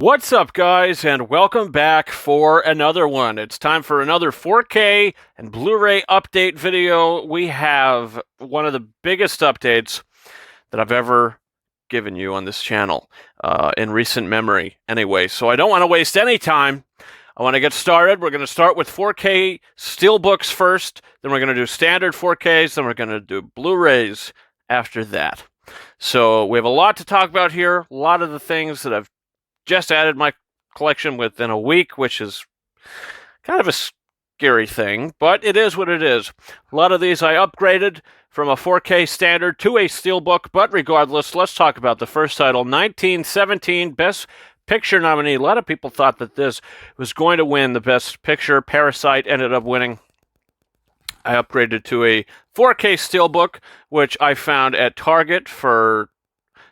What's up, guys, and welcome back for another one. It's time for another 4K and Blu-ray update video. We have one of the biggest updates that I've ever given you on this channel in recent memory anyway, so I don't want to waste any time. I want to get started. We're going to start with 4K Steelbooks first, then we're going to do standard 4Ks, then we're going to do Blu-rays after that. So we have a lot to talk about here, a lot of the things that I've just added my collection within a week, which is kind of a scary thing, but it is what it is. A lot of these I upgraded from a 4K standard to a Steelbook, but regardless, let's talk about the first title, 1917 Best Picture nominee. A lot of people thought that this was going to win the Best Picture. Parasite ended up winning. I upgraded to a 4K Steelbook, which I found at Target for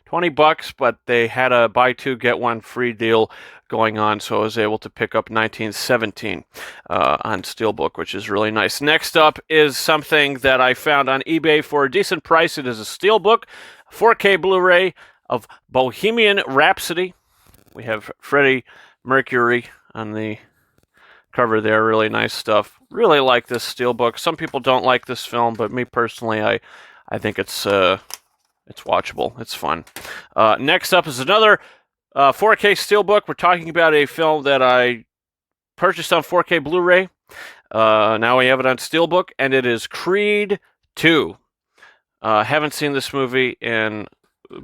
$20, but they had a buy two get one free deal going on, so I was able to pick up 1917 on Steelbook, which is really nice. Next up is something that I found on eBay for a decent price. It is a Steelbook 4K Blu-ray of Bohemian Rhapsody. We have Freddie Mercury on the cover there. Really nice stuff. Really like this Steelbook. Some people don't like this film, but me personally, I think it's watchable. It's fun. Next up is another 4K Steelbook. We're talking about a film that I purchased on 4K Blu-ray. Now we have it on Steelbook, and it is Creed 2. Haven't seen this movie in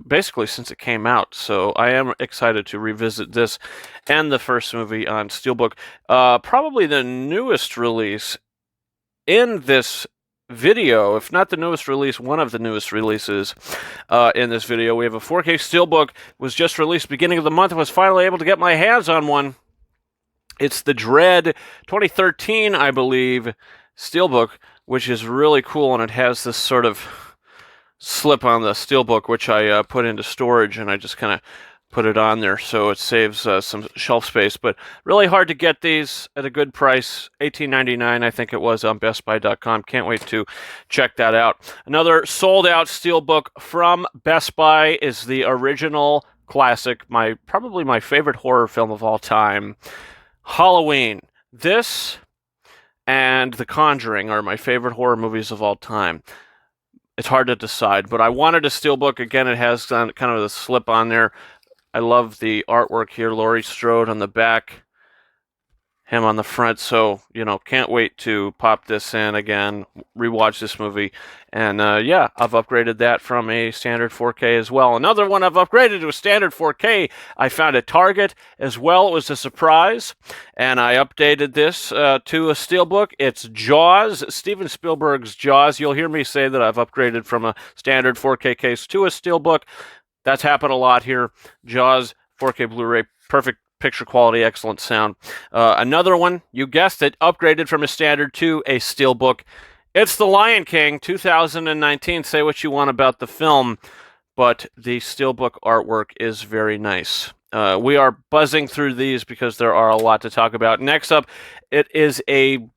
basically since it came out, so I am excited to revisit this and the first movie on Steelbook. Probably the newest release in this video, if not the newest release, one of the newest releases in this video. We have a 4K Steelbook. Was just released beginning of the month. I was finally able to get my hands on one. It's the Dread 2013, I believe, Steelbook, which is really cool, and it has this sort of slip on the Steelbook, which I put into storage, and I just kind of put it on there, so it saves some shelf space. But really hard to get these at a good price, $18.99, I think it was, on BestBuy.com. Can't wait to check that out. Another sold-out Steelbook from Best Buy is the original classic, probably my favorite horror film of all time, Halloween. This and The Conjuring are my favorite horror movies of all time. It's hard to decide, but I wanted a Steelbook. Again, it has kind of the slip on there. I love the artwork here. Laurie Strode on the back, him on the front. So, can't wait to pop this in again, rewatch this movie. And yeah, I've upgraded that from a standard 4K as well. Another one I've upgraded to a standard 4K I found at Target as well. It was a surprise. And I updated this to a Steelbook. It's Jaws, Steven Spielberg's Jaws. You'll hear me say that I've upgraded from a standard 4K case to a Steelbook. That's happened a lot here. Jaws, 4K Blu-ray, perfect picture quality, excellent sound. Another one, you guessed it, upgraded from a standard to a Steelbook. It's The Lion King, 2019. Say what you want about the film, but the Steelbook artwork is very nice. We are buzzing through these because there are a lot to talk about. Next up, it is a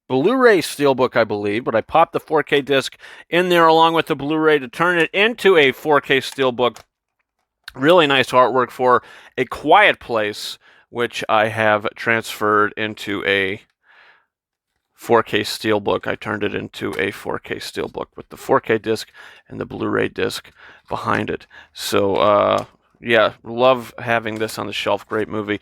Blu-ray Steelbook, I believe, but I popped the 4K disc in there along with the Blu-ray to turn it into a 4K Steelbook. Really nice artwork for A Quiet Place, which I have transferred into a 4K Steelbook. I turned it into a 4K Steelbook with the 4K disc and the Blu-ray disc behind it. So, yeah, love having this on the shelf. Great movie.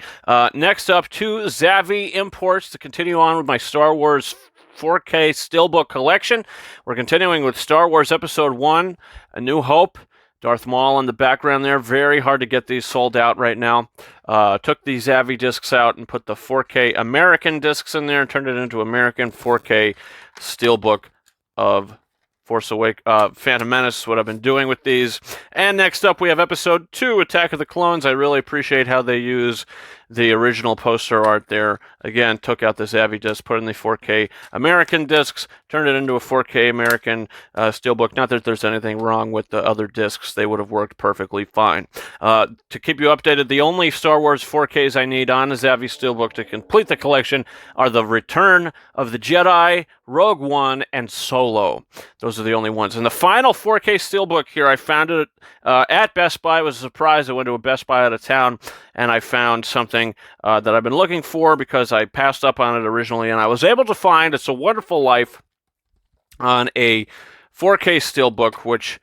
Next up, two Zavvi imports to continue on with my Star Wars 4K Steelbook collection. We're continuing with Star Wars Episode 1, A New Hope. Darth Maul in the background there. Very hard to get these sold out right now. Took these Zavvi discs out and put the 4K American discs in there and turned it into American 4K Steelbook of Phantom Menace, what I've been doing with these. And next up, we have Episode 2, Attack of the Clones. I really appreciate how they use the original poster art there. Again, took out the Zavvi disc, put in the 4K American discs, turned it into a 4K American Steelbook. Not that there's anything wrong with the other discs. They would have worked perfectly fine. To keep you updated, the only Star Wars 4Ks I need on a Zavvi Steelbook to complete the collection are the Return of the Jedi Rogue One, and Solo. Those are the only ones. And the final 4K Steelbook here, I found it at Best Buy. It was a surprise. I went to a Best Buy out of town, and I found something that I've been looking for because I passed up on it originally, and I was able to find It's a Wonderful Life on a 4K Steelbook, which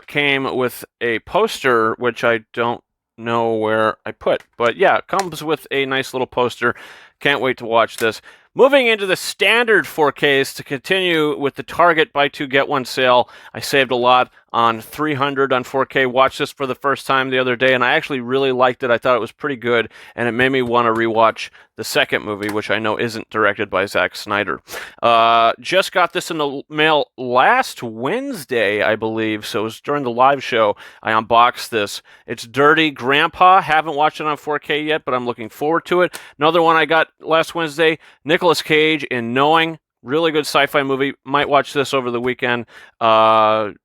came with a poster, which I don't know where I put. But yeah, it comes with a nice little poster. Can't wait to watch this. Moving into the standard 4Ks to continue with the Target buy two get one sale. I saved a lot on 300 on 4K. Watched this for the first time the other day, and I actually really liked it. I thought it was pretty good, and it made me want to rewatch the second movie, which I know isn't directed by Zack Snyder. Just got this in the mail last Wednesday, I believe, so it was during the live show I unboxed this. It's Dirty Grandpa. Haven't watched it on 4K yet, but I'm looking forward to it. Another one I got last Wednesday, Nicolas Cage in Knowing. Really good sci-fi movie. Might watch this over the weekend. Dug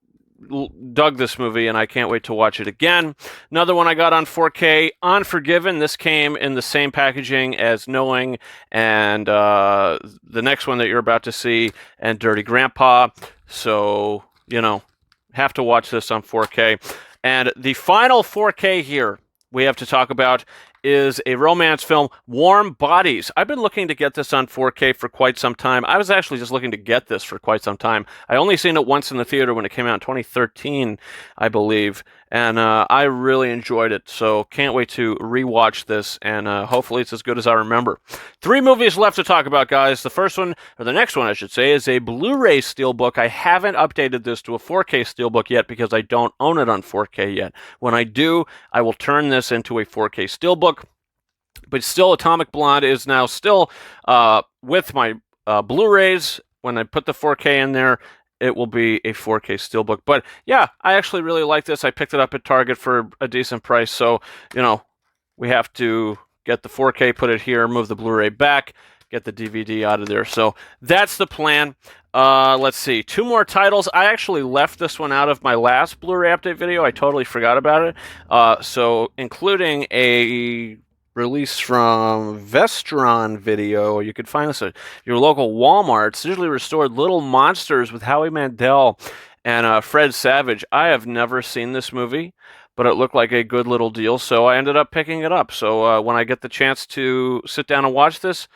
this movie, and I can't wait to watch it again. Another one I got on 4K, Unforgiven. This came in the same packaging as Knowing, and the next one that you're about to see, and Dirty Grandpa. So, you know, have to watch this on 4K. And the final 4K here we have to talk about is a romance film, Warm Bodies. I've been looking to get this on 4K for quite some time. I was actually just looking to get this for quite some time. I only seen it once in the theater when it came out in 2013, I believe, and I really enjoyed it, so can't wait to rewatch this, and hopefully it's as good as I remember. 3 movies left to talk about, guys. The first one, or the next one I should say, is a Blu-ray Steelbook. I haven't updated this to a 4K Steelbook yet because I don't own it on 4K yet. When I do, I will turn this into a 4K Steelbook. But still, Atomic Blonde is now still with my Blu-rays. When I put the 4K in there, it will be a 4K Steelbook. But yeah, I actually really like this. I picked it up at Target for a decent price. So, you know, we have to get the 4K, put it here, move the Blu-ray back, get the DVD out of there. So that's the plan. Let's see. 2 more titles. I actually left this one out of my last Blu-ray update video. I totally forgot about it. So including a release from Vestron Video. You could find this at your local Walmart. It's usually restored Little Monsters with Howie Mandel and Fred Savage. I have never seen this movie, but it looked like a good little deal, so I ended up picking it up. So when I get the chance to sit down and watch this,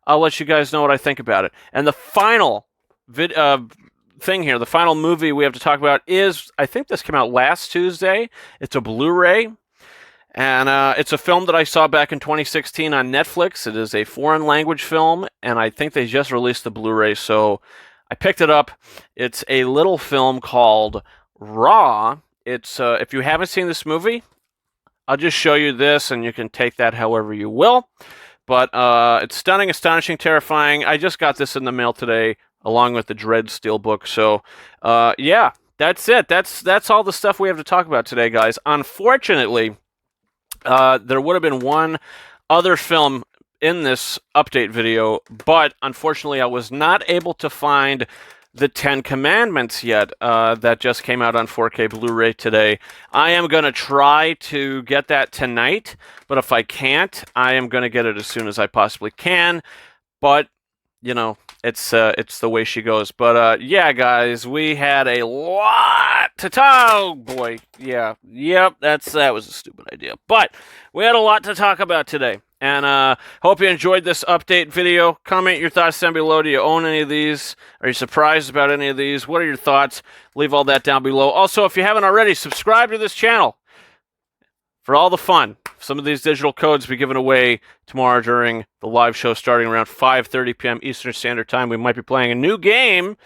I'll let you guys know what I think about it. And the final thing here, the final movie we have to talk about is, I think this came out last Tuesday. It's a Blu-ray. And it's a film that I saw back in 2016 on Netflix. It is a foreign language film, and I think they just released the Blu-ray, so I picked it up. It's a little film called Raw. It's if you haven't seen this movie, I'll just show you this, and you can take that however you will. But it's stunning, astonishing, terrifying. I just got this in the mail today, along with the Dread Steelbook. So, yeah, that's it. That's all the stuff we have to talk about today, guys. Unfortunately, there would have been one other film in this update video, but unfortunately I was not able to find the 10 Commandments yet. That just came out on 4K Blu-ray today. I am going to try to get that tonight, but if I can't, I am going to get it as soon as I possibly can. But, you know, it's the way she goes. But yeah, guys, we had a lot to talk. Oh boy, yeah, yep, that was a stupid idea. But we had a lot to talk about today, and hope you enjoyed this update video. Comment your thoughts down below. Do you own any of these? Are you surprised about any of these? What are your thoughts? Leave all that down below. Also, if you haven't already, subscribe to this channel for all the fun. Some of these digital codes will be given away tomorrow during the live show starting around 5:30 p.m. Eastern Standard Time. We might be playing a new game,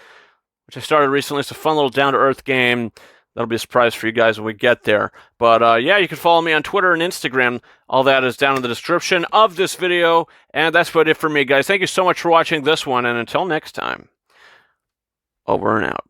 which I started recently. It's a fun little down-to-earth game. That'll be a surprise for you guys when we get there. But yeah, you can follow me on Twitter and Instagram. All that is down in the description of this video. And that's about it for me, guys. Thank you so much for watching this one. And until next time, over and out.